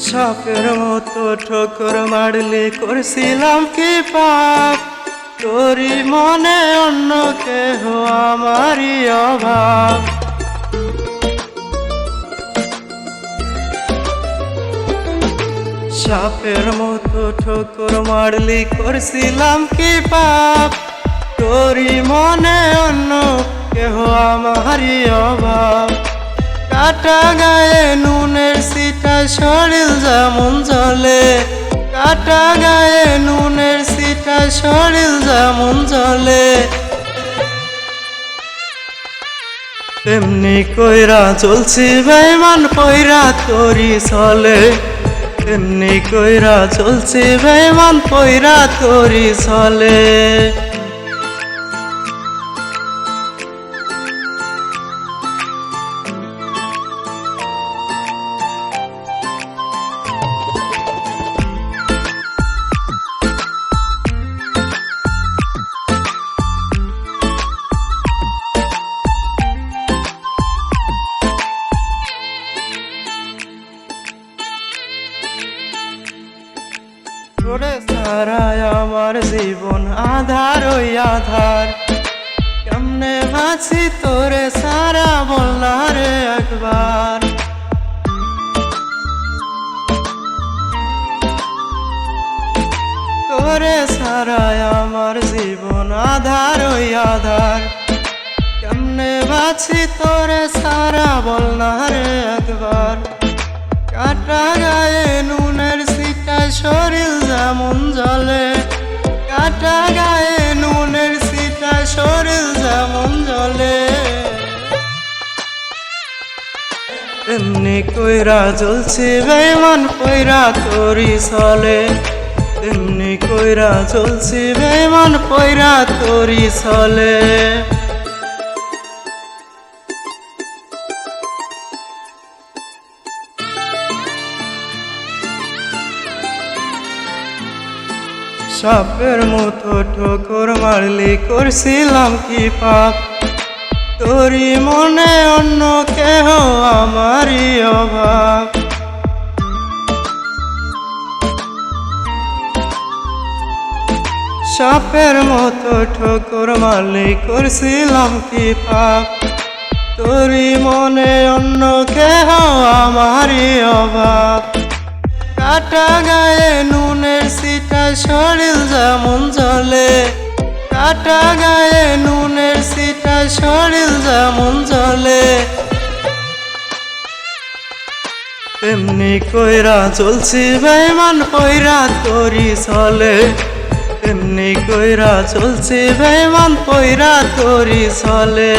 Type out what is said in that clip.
সাপের মতো ঠোকর মারলে করছিলাম কি পাপ, তোরই মনে অন্য কেহ আমারই অভাব। সাপের মতো ঠোকর মারলি করছিলাম কি পাপ, তোরই মনে অন্য কেহ আমারই অভাব। কাটা গায়ে নুনের সিটা শরীর যেমন জ্বলে, কাটা গায়ে নুনের সিটা শরীর যেমন জ্বলে, তেমনি কইরা চলছি বেঈমান পয়রা তোরি চলে, তেমনি কইরা চলছি বেঈমান পয়রা তোরি চলে। তোরে ছাড়ায় আমার জীবন আধার ওই আধার, কেমনে বাঁচি তোরে ছাড়া বলনা রে একবার। তোরে ছাড়ায় আমার জীবন আধার ওই আধার, কেমনে বাঁচি তোরে ছাড়া বলনা রে একবার। কাটা গায়ে নুনের সিটা শরীর যেমন জ্বলে, কাটা গায়ে নুনের সিটা শরীর যেমন জ্বলে, তেমনি কইরা জ্বলছে বেঈমান পয়রা তোরি চলে, তেমনি কইরা জ্বলছে বেঈমান পয়রা তোরি চলে। সাপের মতো ঠোকর মারলি করছিলাম কি পাপ, তোরই মনে অন্য কেহ আমারই অভাব। সাপের মতো ঠোকর মারলি করছিলাম কি পাপ, তোরই মনে অন্য কেহ আমারই অভাব। কাটা গায়ে নুনের সিটা শরীর যেমন জ্বলে, কাটা গায়ে নুনের সিটা শরীর যেমন জ্বলে, তেমনি কইরা চলছি বেঈমান পয়রা তোরি চলে, তেমনি কইরা চলছি বেঈমান পয়রা তোরি চলে।